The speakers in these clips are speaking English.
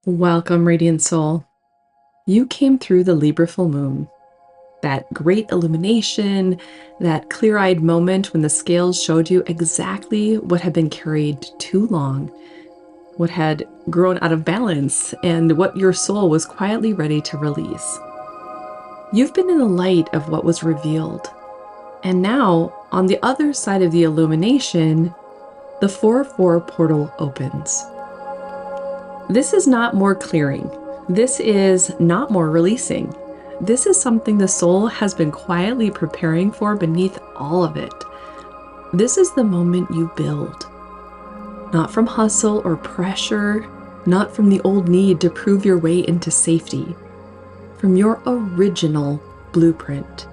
Welcome, Radiant Soul. You came through the Libra full moon. That great illumination, that clear-eyed moment when the scales showed you exactly what had been carried too long, what had grown out of balance, and what your soul was quietly ready to release. You've been in the light of what was revealed. And now, on the other side of the illumination, the 4-4 portal opens. This is not more clearing. This is not more releasing. This is something the soul has been quietly preparing for beneath all of it. This is the moment you build. Not from hustle or pressure, not from the old need to prove your way into safety. From your original blueprint,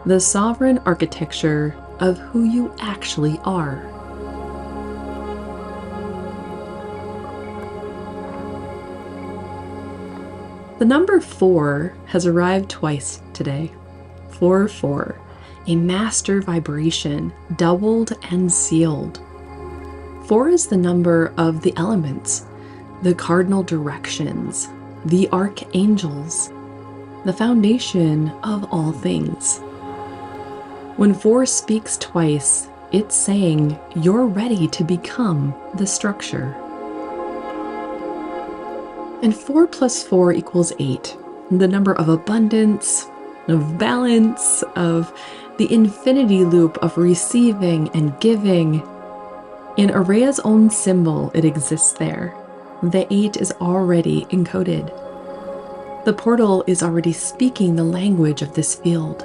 the sovereign architecture of who you actually are. The number 4 has arrived twice today. 4-4, a master vibration, doubled and sealed. 4 is the number of the elements, the cardinal directions, the archangels, the foundation of all things. When 4 speaks twice, it's saying you're ready to become the structure. And 4 plus 4 equals 8, the number of abundance, of balance, of the infinity loop of receiving and giving. In Aureya's own symbol, it exists there. The 8 is already encoded. The portal is already speaking the language of this field.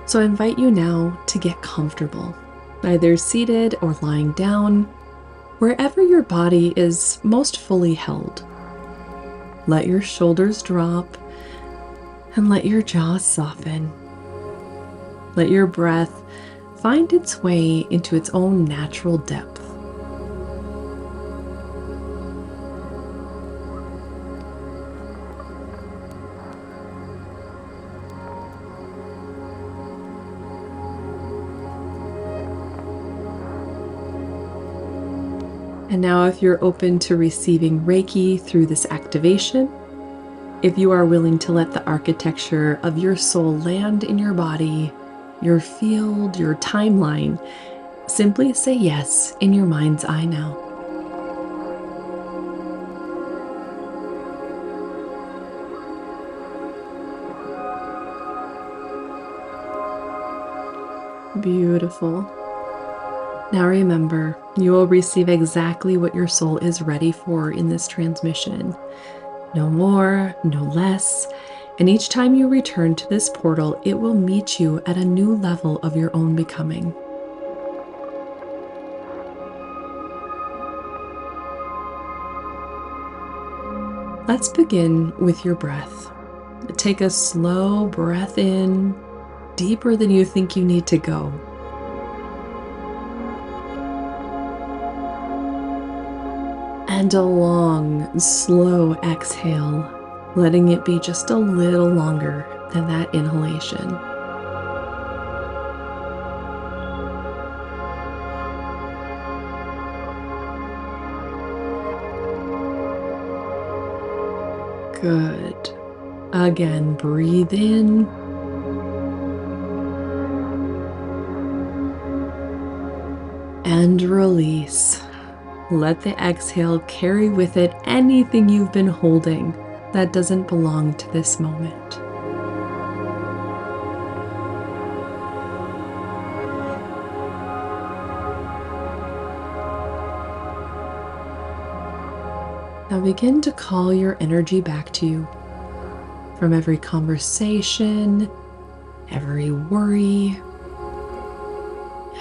So I invite you now to get comfortable, either seated or lying down, wherever your body is most fully held. Let your shoulders drop and let your jaw soften. Let your breath find its way into its own natural depth. And now if you're open to receiving Reiki through this activation, if you are willing to let the architecture of your soul land in your body, your field, your timeline, simply say yes in your mind's eye now. Beautiful. Now remember, you will receive exactly what your soul is ready for in this transmission. No more, no less. And each time you return to this portal, it will meet you at a new level of your own becoming. Let's begin with your breath. Take a slow breath in, deeper than you think you need to go. And a long, slow exhale, letting it be just a little longer than that inhalation. Good. Again, breathe in. And release. Let the exhale carry with it anything you've been holding that doesn't belong to this moment. Now begin to call your energy back to you from every conversation, every worry,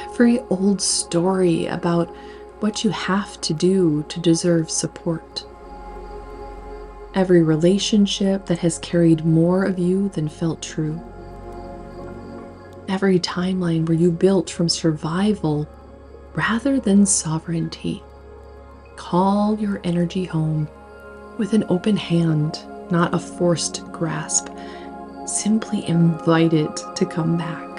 every old story about what you have to do to deserve support. Every relationship that has carried more of you than felt true. Every timeline where you built from survival rather than sovereignty. Call your energy home with an open hand, not a forced grasp. Simply invite it to come back.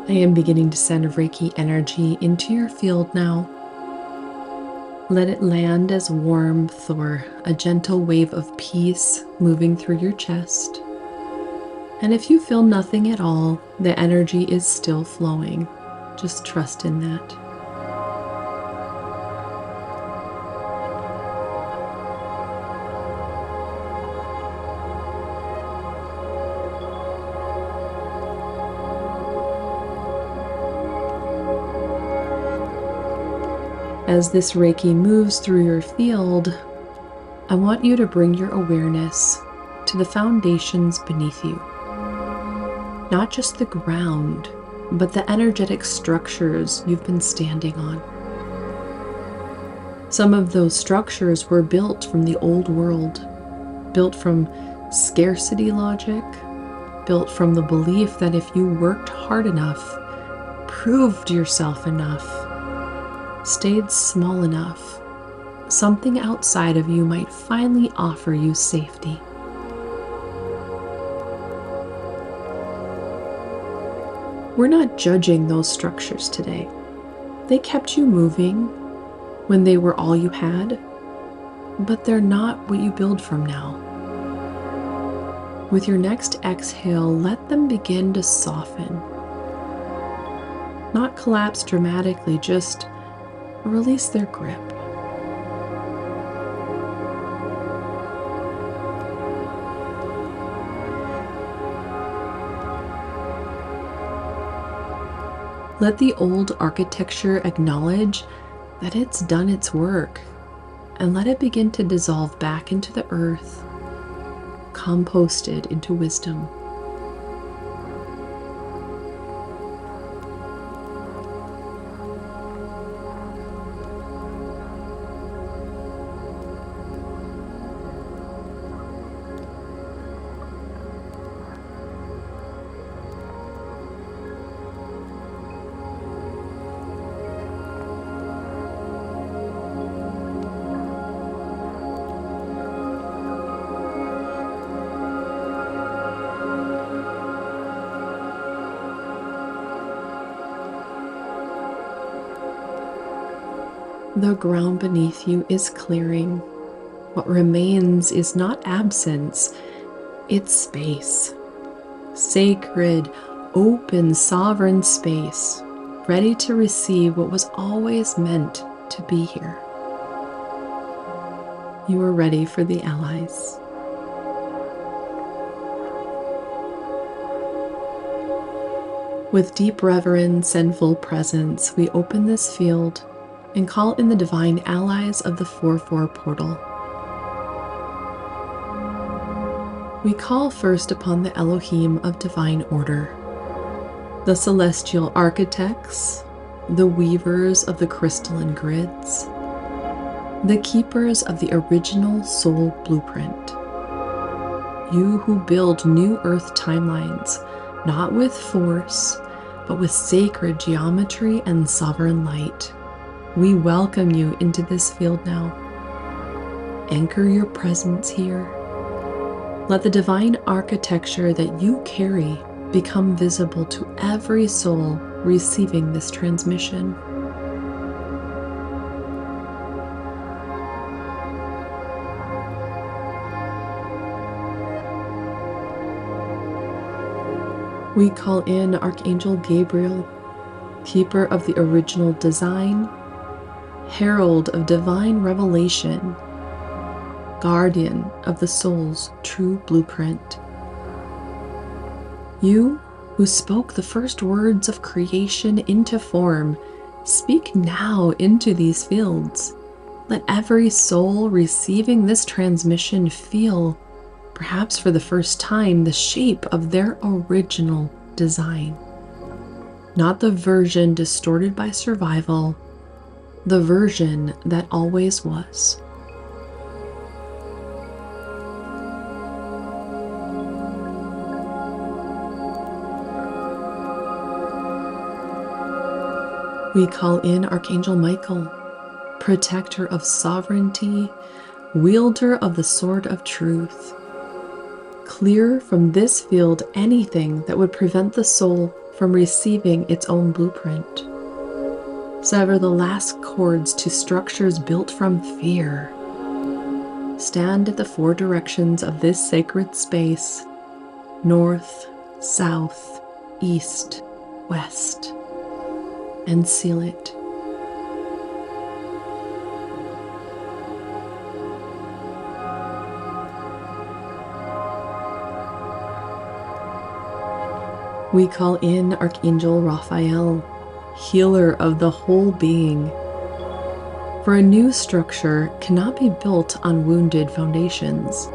I am beginning to send Reiki energy into your field now. Let it land as warmth or a gentle wave of peace moving through your chest. And if you feel nothing at all, the energy is still flowing. Just trust in that. As this Reiki moves through your field, I want you to bring your awareness to the foundations beneath you. Not just the ground, but the energetic structures you've been standing on. Some of those structures were built from the old world, built from scarcity logic, built from the belief that if you worked hard enough, proved yourself enough, stayed small enough, something outside of you might finally offer you safety. We're not judging those structures today. They kept you moving when they were all you had, but they're not what you build from now. With your next exhale, let them begin to soften. Not collapse dramatically, just release their grip. Let the old architecture acknowledge that it's done its work, and let it begin to dissolve back into the earth, composted into wisdom. The ground beneath you is clearing. What remains is not absence, it's space. Sacred, open, sovereign space, ready to receive what was always meant to be here. You are ready for the allies. With deep reverence and full presence, we open this field and call in the divine allies of the 4-4 portal. We call first upon the Elohim of divine order, the celestial architects, the weavers of the crystalline grids, the keepers of the original soul blueprint. You who build new earth timelines, not with force, but with sacred geometry and sovereign light. We welcome you into this field now. Anchor your presence here. Let the divine architecture that you carry become visible to every soul receiving this transmission. We call in Archangel Gabriel, keeper of the original design, herald of divine revelation, guardian of the soul's true blueprint. You who spoke the first words of creation into form, speak now into these fields. Let every soul receiving this transmission feel, perhaps for the first time, the shape of their original design. Not the version distorted by survival, the version that always was. We call in Archangel Michael, protector of sovereignty, wielder of the sword of truth. Clear from this field anything that would prevent the soul from receiving its own blueprint. Sever the last cords to structures built from fear. Stand at the four directions of this sacred space: north, south, east, west, and seal it. We call in Archangel Raphael, healer of the whole being. For a new structure cannot be built on wounded foundations.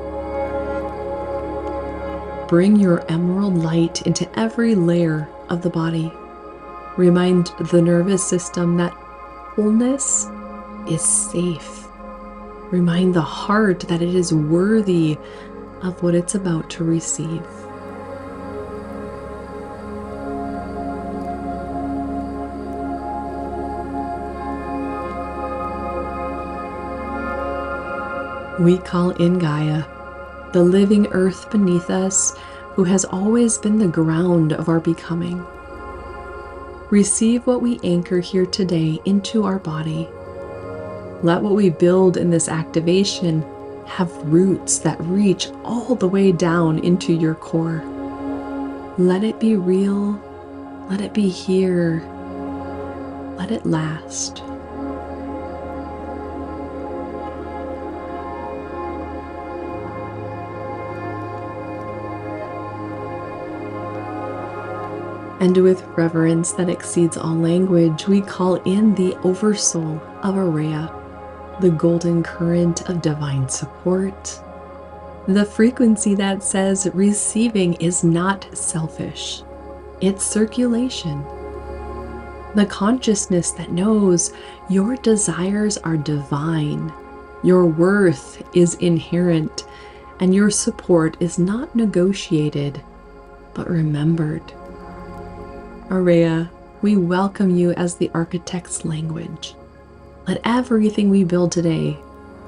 Bring your emerald light into every layer of the body. Remind the nervous system that wholeness is safe. Remind the heart that it is worthy of what it's about to receive. We call in Gaia, the living earth beneath us, who has always been the ground of our becoming. Receive what we anchor here today into our body. Let what we build in this activation have roots that reach all the way down into your core. Let it be real. Let it be here. Let it last. And with reverence that exceeds all language, we call in the Oversoul of Aureya, the golden current of divine support, the frequency that says receiving is not selfish, it's circulation. The consciousness that knows your desires are divine, your worth is inherent, and your support is not negotiated, but remembered. Aureya, we welcome you as the architect's language. Let everything we build today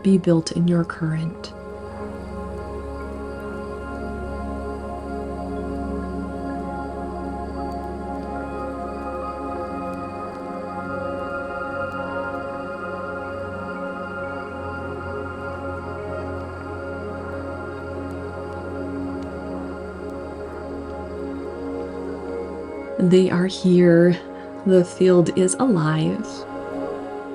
be built in your current. They are here. The field is alive.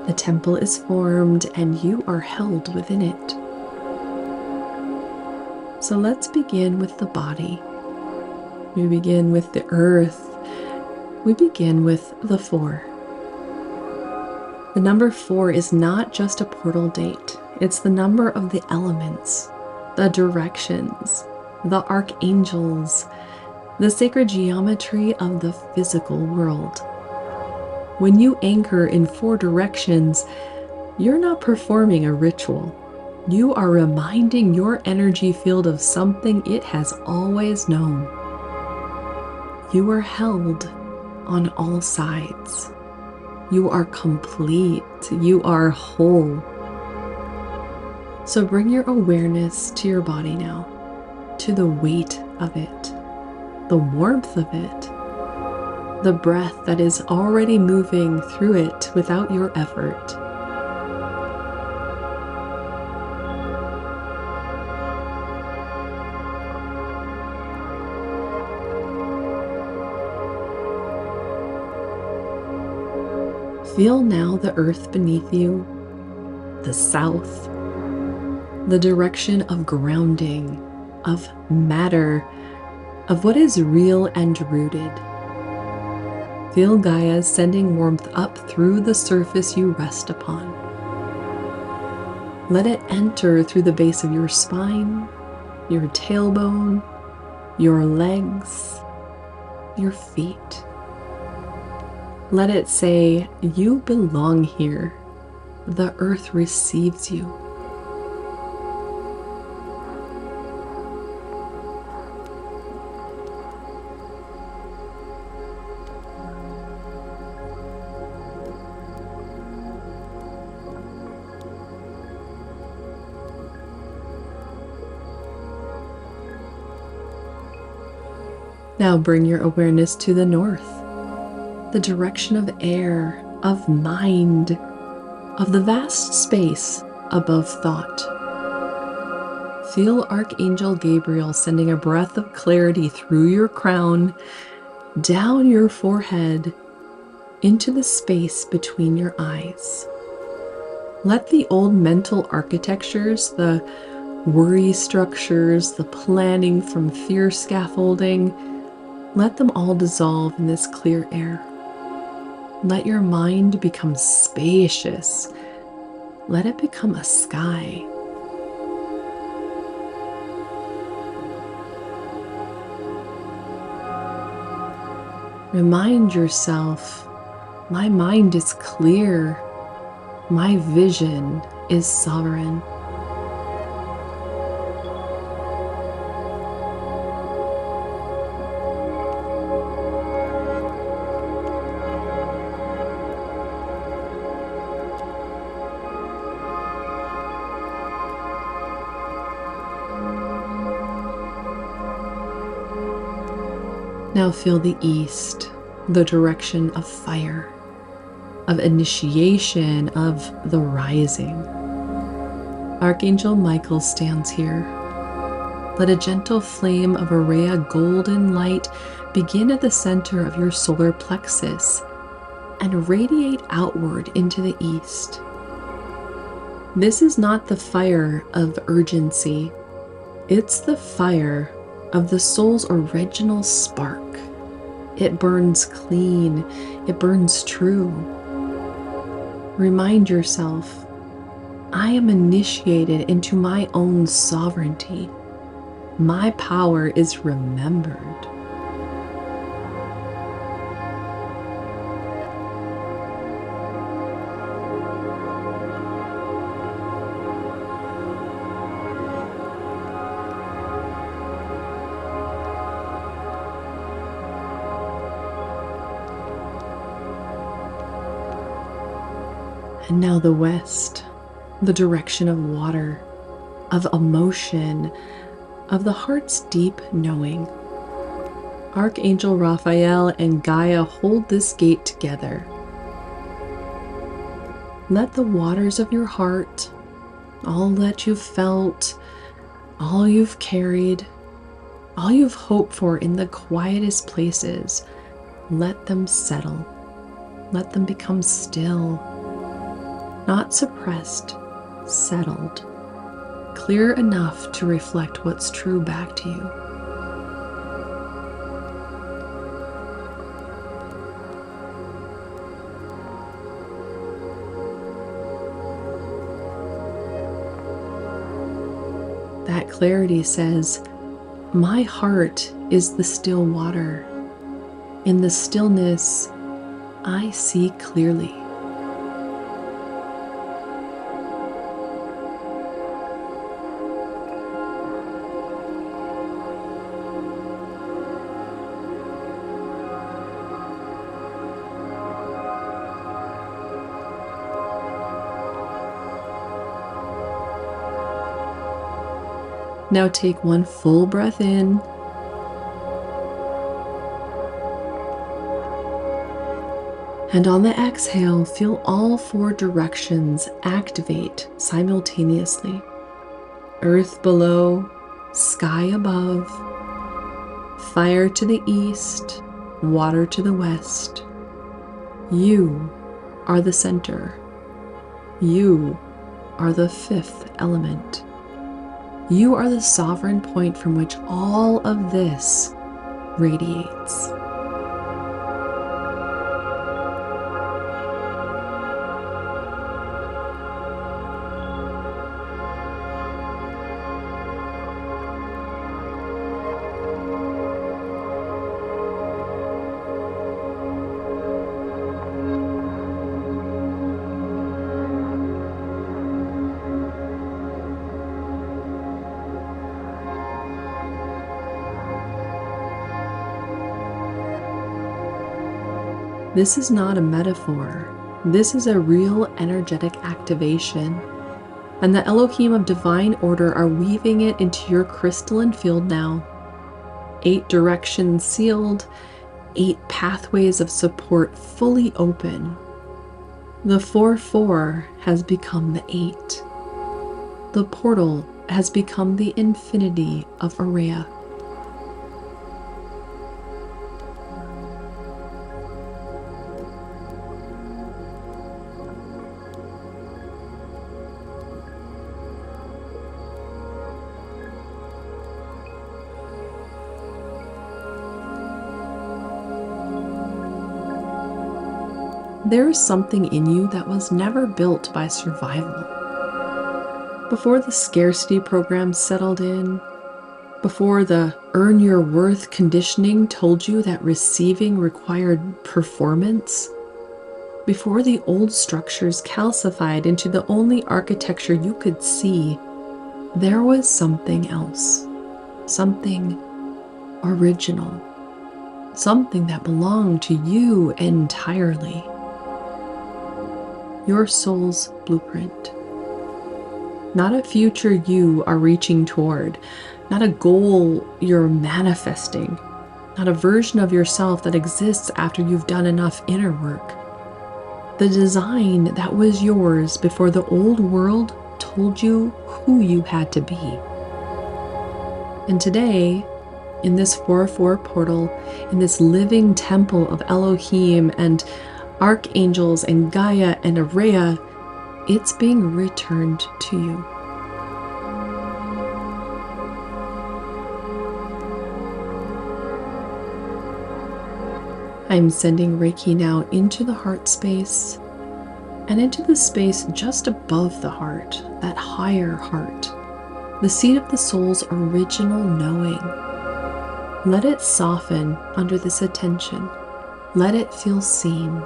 The temple is formed, and you are held within it. So let's begin with the body. We begin with the earth. We begin with the 4. The number 4 is not just a portal date. It's the number of the elements, the directions, the archangels, the sacred geometry of the physical world. When you anchor in 4 directions, you're not performing a ritual. You are reminding your energy field of something it has always known. You are held on all sides. You are complete. You are whole. So bring your awareness to your body now, to the weight of it, the warmth of it, the breath that is already moving through it without your effort. Feel now the earth beneath you, the south, the direction of grounding, of matter, of what is real and rooted. Feel Gaia sending warmth up through the surface you rest upon. Let it enter through the base of your spine, your tailbone, your legs, your feet. Let it say, "You belong here. The earth receives you." Now bring your awareness to the north, the direction of air, of mind, of the vast space above thought. Feel Archangel Gabriel sending a breath of clarity through your crown, down your forehead, into the space between your eyes. Let the old mental architectures, the worry structures, the planning from fear scaffolding, let them all dissolve in this clear air. Let your mind become spacious. Let it become a sky. Remind yourself, my mind is clear. My vision is sovereign. Now feel the east, the direction of fire, of initiation, of the rising. Archangel Michael stands here. Let a gentle flame of Aureya golden light begin at the center of your solar plexus and radiate outward into the east. This is not the fire of urgency. It's the fire of the soul's original spark. It burns clean. It burns true. Remind yourself, I am initiated into my own sovereignty. My power is remembered. And now the west, the direction of water, of emotion, of the heart's deep knowing. Archangel Raphael and Gaia hold this gate together. Let the waters of your heart, all that you've felt, all you've carried, all you've hoped for in the quietest places, let them settle. Let them become still. Not suppressed, settled, clear enough to reflect what's true back to you. That clarity says, my heart is the still water. In the stillness, I see clearly. Now take one full breath in. And on the exhale, feel all four directions activate simultaneously. Earth below, sky above, fire to the east, water to the west. You are the center. You are the fifth element. You are the sovereign point from which all of this radiates. This is not a metaphor. This is a real energetic activation. And the Elohim of divine order are weaving it into your crystalline field now. 8 directions sealed, 8 pathways of support fully open. The 4-4 has become the 8. The portal has become the infinity of Aureya. There is something in you that was never built by survival. Before the scarcity program settled in, before the earn your worth conditioning told you that receiving required performance, before the old structures calcified into the only architecture you could see, there was something else, something original, something that belonged to you entirely. Your soul's blueprint. Not a future you are reaching toward, not a goal you're manifesting, not a version of yourself that exists after you've done enough inner work. The design that was yours before the old world told you who you had to be. And today, in this 4-4 portal, in this living temple of Elohim and archangels and Gaia and Aureya, it's being returned to you. I'm sending Reiki now into the heart space and into the space just above the heart, that higher heart, the seat of the soul's original knowing. Let it soften under this attention. Let it feel seen.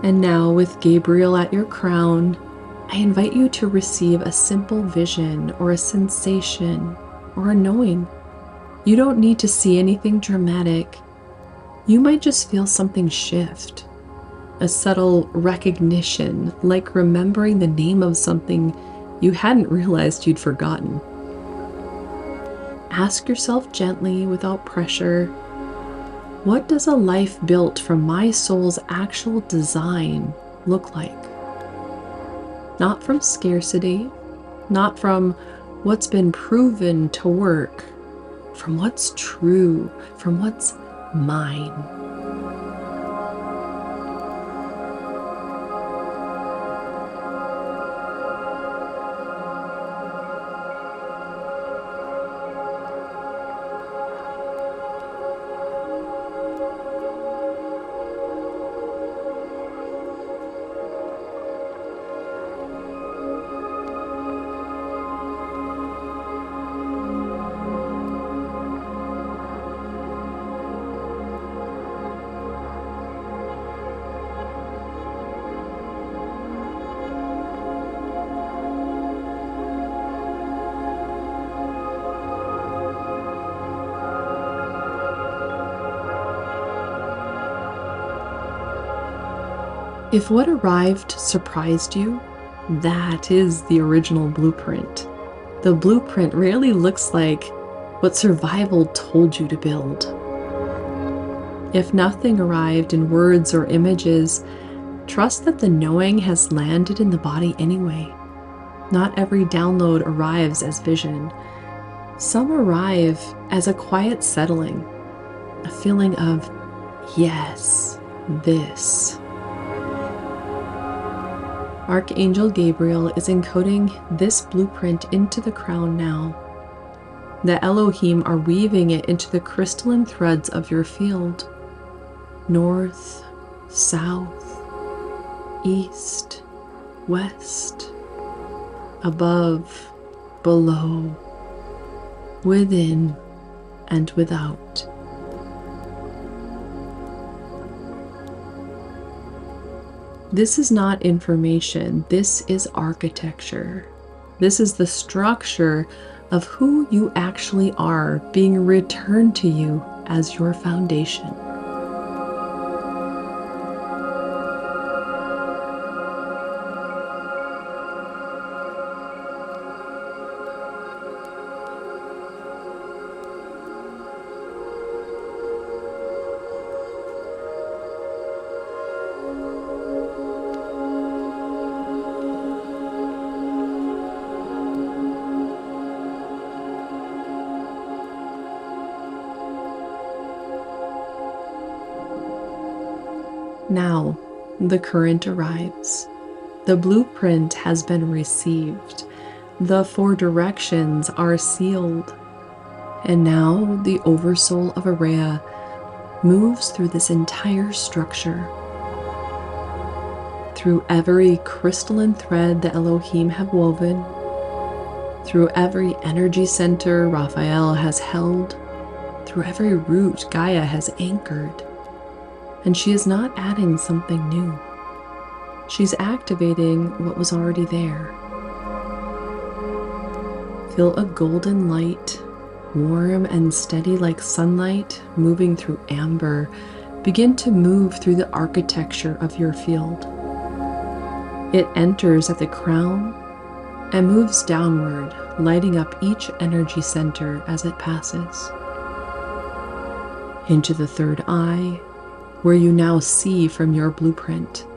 And now, with Gabriel at your crown, I invite you to receive a simple vision or a sensation or a knowing. You don't need to see anything dramatic. You might just feel something shift, a subtle recognition, like remembering the name of something you hadn't realized you'd forgotten. Ask yourself gently, without pressure, what does a life built from my soul's actual design look like? Not from scarcity, not from what's been proven to work, from what's true, from what's mine. If what arrived surprised you, that is the original blueprint. The blueprint rarely looks like what survival told you to build. If nothing arrived in words or images, trust that the knowing has landed in the body anyway. Not every download arrives as vision. Some arrive as a quiet settling, a feeling of, yes, this. Archangel Gabriel is encoding this blueprint into the crown now. The Elohim are weaving it into the crystalline threads of your field. North, south, east, west, above, below, within, and without. This is not information, this is architecture. This is the structure of who you actually are being returned to you as your foundation. Now, the current arrives. The blueprint has been received. The four directions are sealed. And now the Oversoul of Aureya moves through this entire structure. Through every crystalline thread the Elohim have woven, through every energy center Raphael has held, through every root Gaia has anchored. And she is not adding something new. She's activating what was already there. Feel a golden light, warm and steady like sunlight, moving through amber, begin to move through the architecture of your field. It enters at the crown and moves downward, lighting up each energy center as it passes. Into the third eye, where you now see from your blueprint,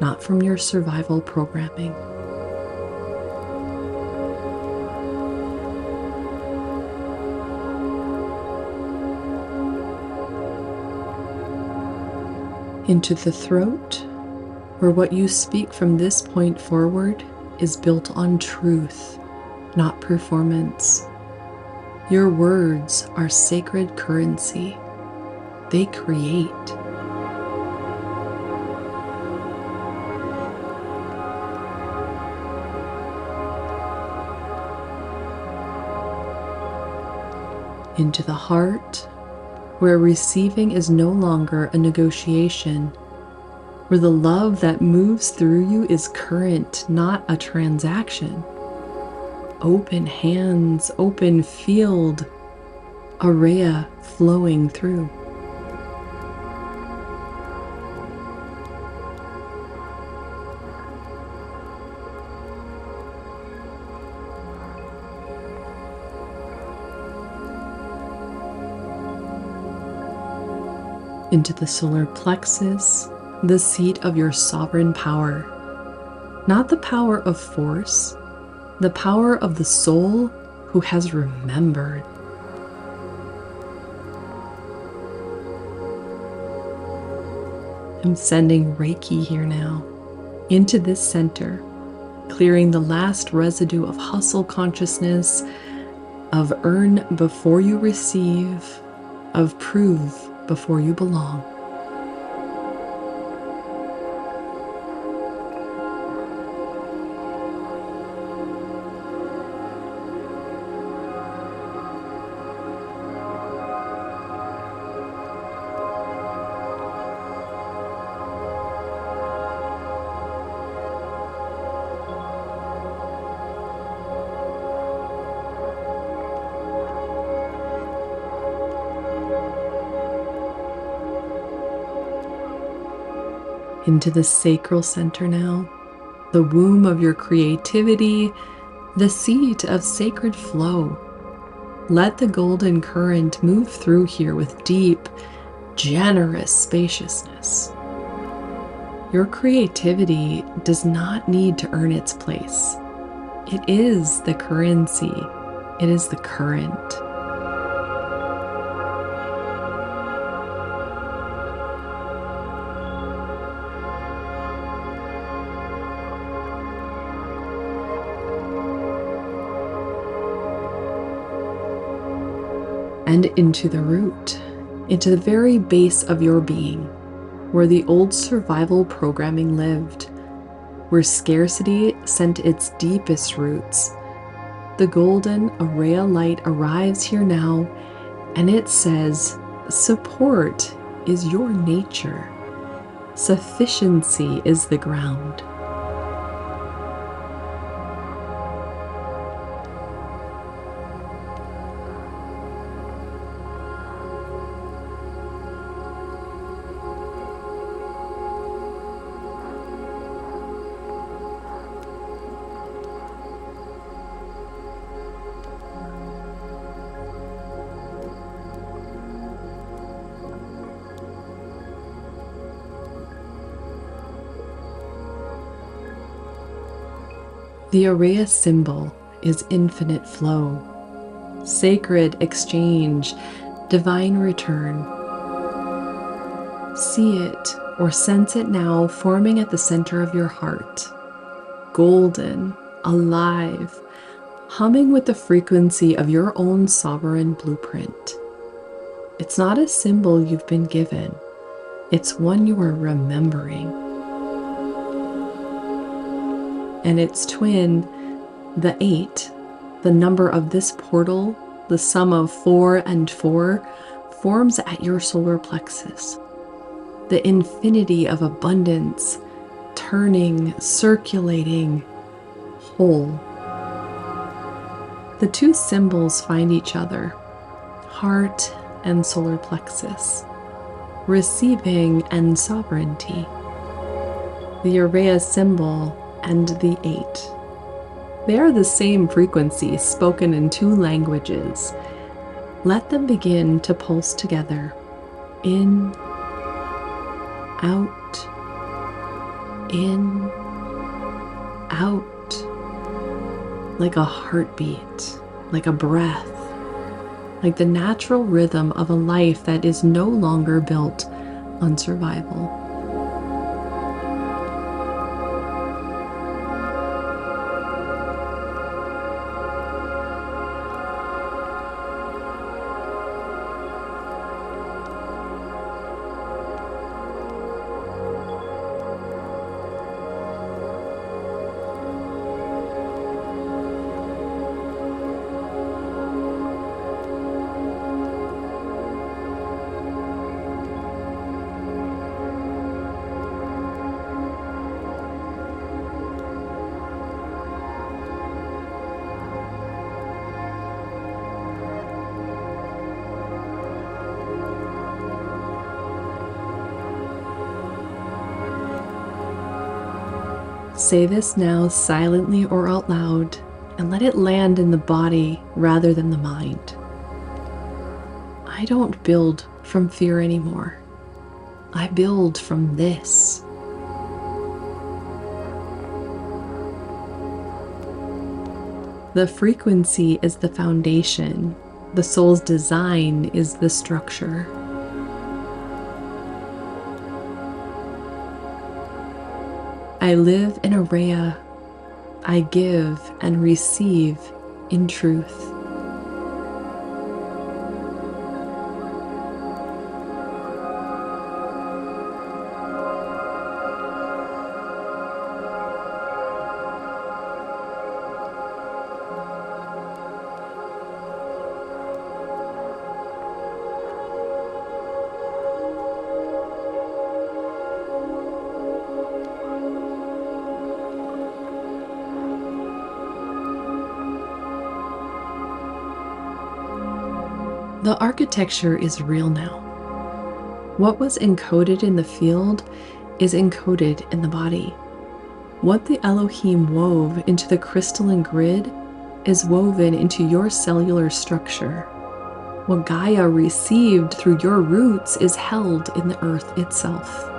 not from your survival programming. Into the throat, where what you speak from this point forward is built on truth, not performance. Your words are sacred currency. They create. Into the heart, where receiving is no longer a negotiation, where the love that moves through you is current, not a transaction. Open hands, open field, Aureya flowing through. Into the solar plexus, the seat of your sovereign power. Not the power of force, the power of the soul who has remembered. I'm sending Reiki here now, into this center, clearing the last residue of hustle consciousness, of earn before you receive, of prove before you belong. Into the sacral center now, the womb of your creativity, the seat of sacred flow. Let the golden current move through here with deep, generous spaciousness. Your creativity does not need to earn its place. It is the currency. It is the current. And into the root, into the very base of your being, where the old survival programming lived, where scarcity sent its deepest roots. The golden Aureya light arrives here now And it says, support is your nature. Sufficiency is the ground. The Aureya symbol is infinite flow, sacred exchange, divine return. See it or sense it now forming at the center of your heart, golden, alive, humming with the frequency of your own sovereign blueprint. It's not a symbol you've been given, it's one you are remembering. And its twin, the 8, the number of this portal, the sum of 4 and 4, forms at your solar plexus. The infinity of abundance, turning, circulating, whole. The two symbols find each other, heart and solar plexus, receiving and sovereignty. The Aureya symbol and the 8. They are the same frequency spoken in two languages. Let them begin to pulse together. In, out, in, out. Like a heartbeat, like a breath, like the natural rhythm of a life that is no longer built on survival. Say this now silently or out loud, and let it land in the body rather than the mind. I don't build from fear anymore. I build from this. The frequency is the foundation. The soul's design is the structure. I live in Aureya. I give and receive in truth. The architecture is real now. What was encoded in the field is encoded in the body. What the Elohim wove into the crystalline grid is woven into your cellular structure. What Gaia received through your roots is held in the earth itself.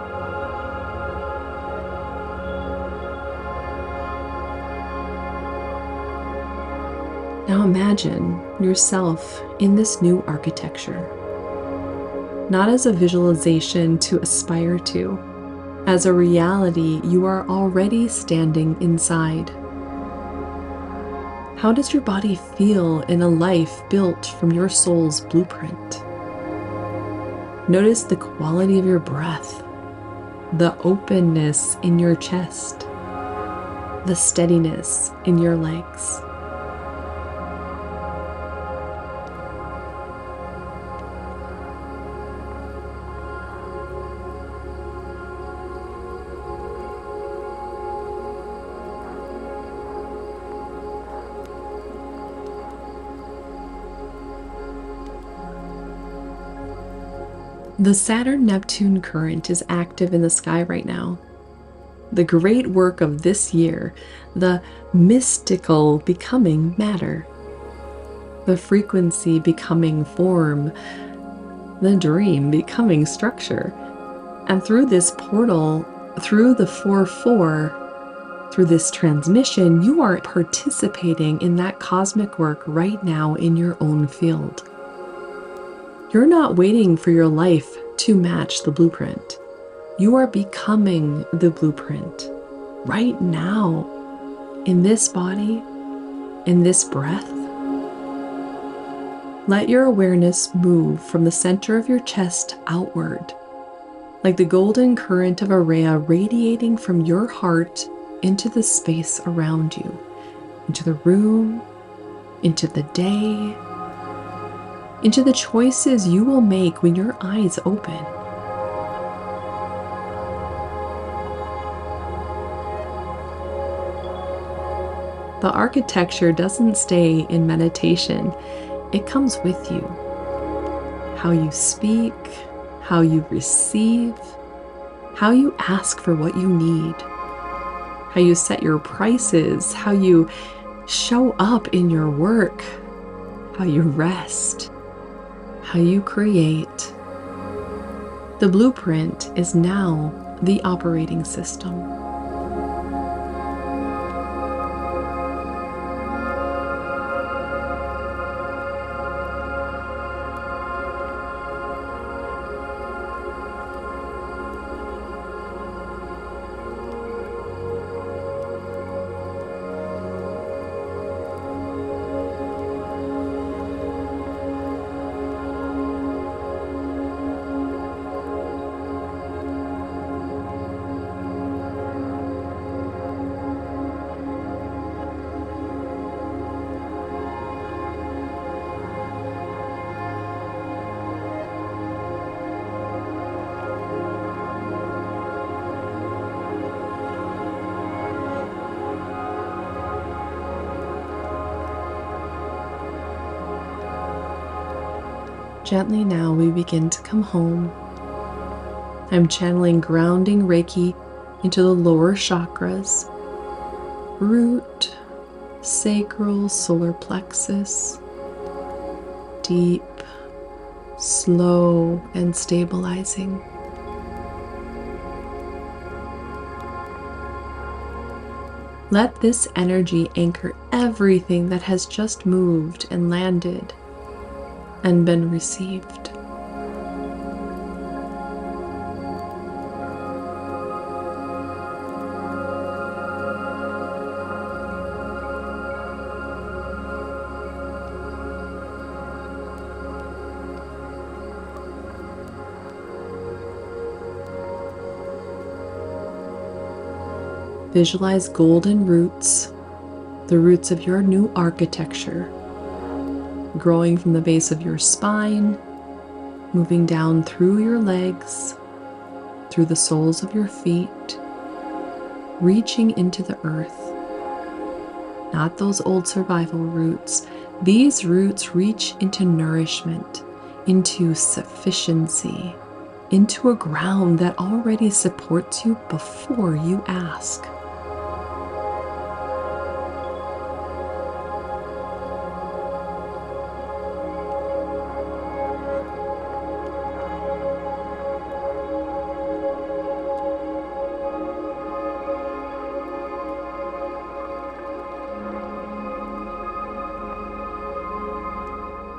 Now imagine yourself in this new architecture, not as a visualization to aspire to, as a reality you are already standing inside. How does your body feel in a life built from your soul's blueprint? Notice the quality of your breath, the openness in your chest, the steadiness in your legs. The Saturn-Neptune current is active in the sky right now. The great work of this year, the mystical becoming matter, the frequency becoming form, the dream becoming structure. And through this portal, through the 4-4, through this transmission, you are participating in that cosmic work right now in your own field. You're not waiting for your life to match the blueprint. You are becoming the blueprint right now, in this body, in this breath. Let your awareness move from the center of your chest outward, like the golden current of Aureya radiating from your heart into the space around you, into the room, into the day, into the choices you will make when your eyes open. The architecture doesn't stay in meditation. It comes with you. How you speak, how you receive, how you ask for what you need, how you set your prices, how you show up in your work, how you rest, how you create. The blueprint is now the operating system. Gently now we begin to come home. I'm channeling grounding Reiki into the lower chakras, root, sacral, solar plexus, deep, slow, and stabilizing. Let this energy anchor everything that has just moved and landed and been received. Visualize golden roots, the roots of your new architecture, growing from the base of your spine, moving down through your legs, through the soles of your feet, reaching into the earth. Not those old survival roots. These roots reach into nourishment, into sufficiency, into a ground that already supports you before you ask.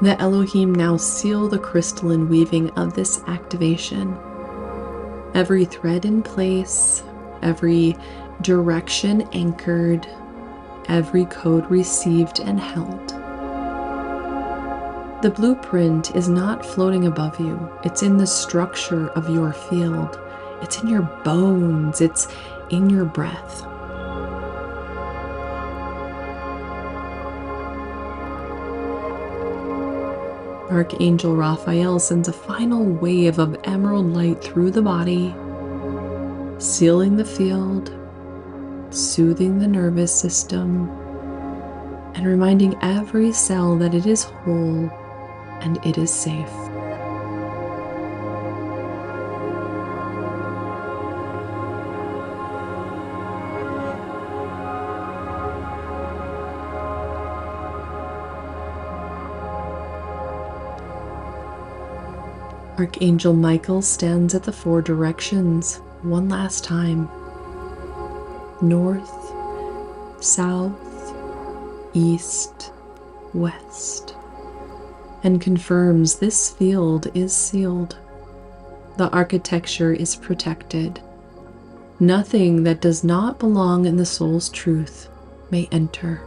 The Elohim now seal the crystalline weaving of this activation. Every thread in place, every direction anchored, every code received and held. The blueprint is not floating above you. It's in the structure of your field. It's in your bones. It's in your breath. Archangel Raphael sends a final wave of emerald light through the body, sealing the field, soothing the nervous system, and reminding every cell that it is whole and it is safe. Archangel Michael stands at the four directions one last time: north, south, east, west, and confirms this field is sealed. The architecture is protected. Nothing that does not belong in the soul's truth may enter.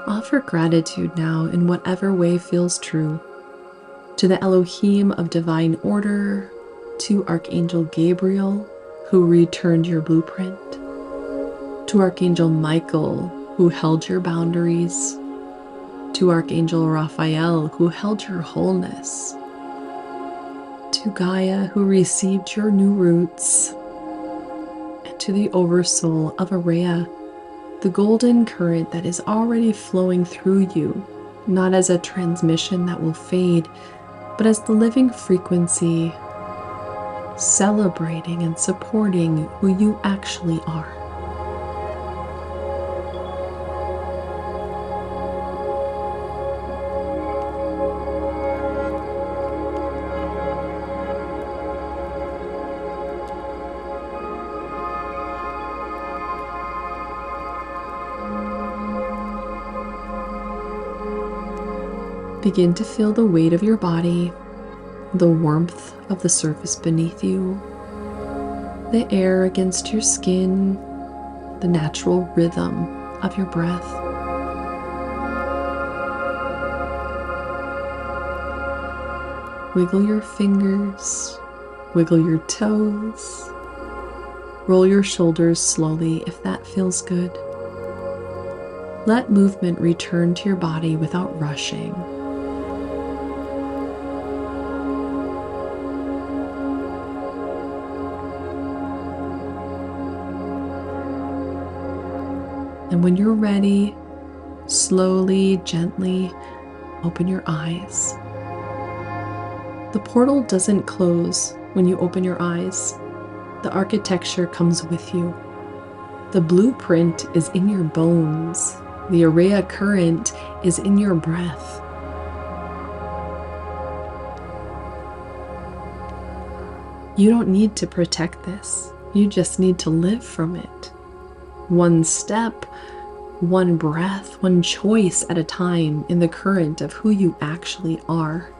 Offer gratitude now in whatever way feels true. To the Elohim of divine order, to Archangel Gabriel, who returned your blueprint, to Archangel Michael, who held your boundaries, to Archangel Raphael, who held your wholeness, to Gaia, who received your new roots, and to the Oversoul of Aureya, the golden current that is already flowing through you, not as a transmission that will fade, but as the living frequency, celebrating and supporting who you actually are. Begin to feel the weight of your body, the warmth of the surface beneath you, the air against your skin, the natural rhythm of your breath. Wiggle your fingers, wiggle your toes, roll your shoulders slowly if that feels good. Let movement return to your body without rushing. And when you're ready, slowly, gently open your eyes. The portal doesn't close when you open your eyes. The architecture comes with you. The blueprint is in your bones. The Aureya current is in your breath. You don't need to protect this. You just need to live from it. One step, one breath, one choice at a time in the current of who you actually are.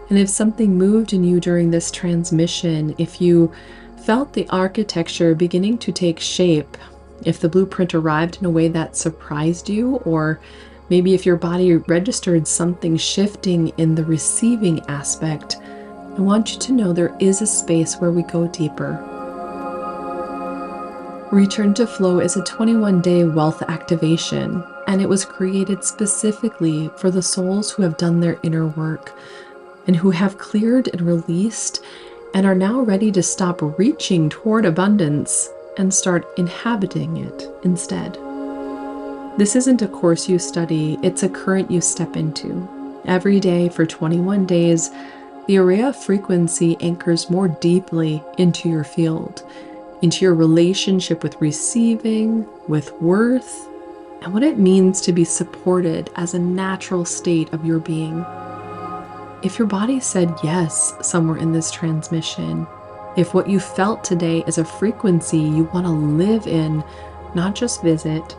And if something moved in you during this transmission, if you felt the architecture beginning to take shape, if the blueprint arrived in a way that surprised you, or maybe if your body registered something shifting in the receiving aspect, I want you to know there is a space where we go deeper. Return to Flow is a 21-day wealth activation, and it was created specifically for the souls who have done their inner work and who have cleared and released and are now ready to stop reaching toward abundance and start inhabiting it instead. This isn't a course you study, it's a current you step into. Every day for 21 days, the Aureya frequency anchors more deeply into your field, into your relationship with receiving, with worth, and what it means to be supported as a natural state of your being. If your body said yes somewhere in this transmission, if what you felt today is a frequency you want to live in, not just visit,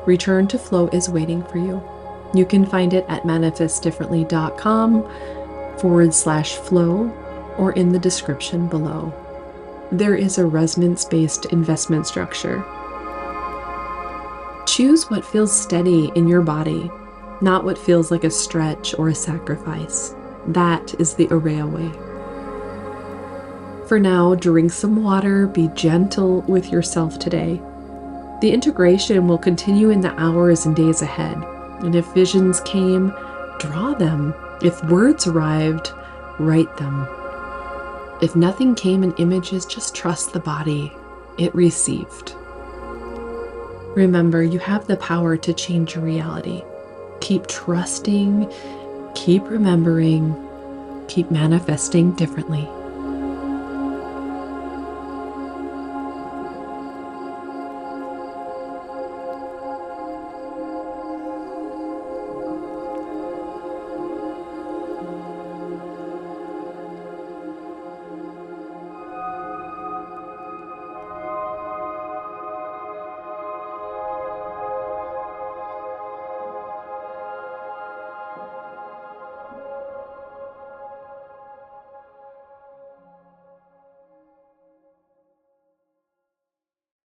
Return to Flow is waiting for you. You can find it at manifestdifferently.com/flow or in the description below. There is a resonance-based investment structure. Choose what feels steady in your body, not what feels like a stretch or a sacrifice. That is the Aureya way. For now, drink some water, be gentle with yourself today. The integration will continue in the hours and days ahead, and if visions came, draw them. If words arrived, write them. If nothing came in images, just trust the body. It received. Remember, you have the power to change your reality. Keep trusting, keep remembering, keep manifesting differently.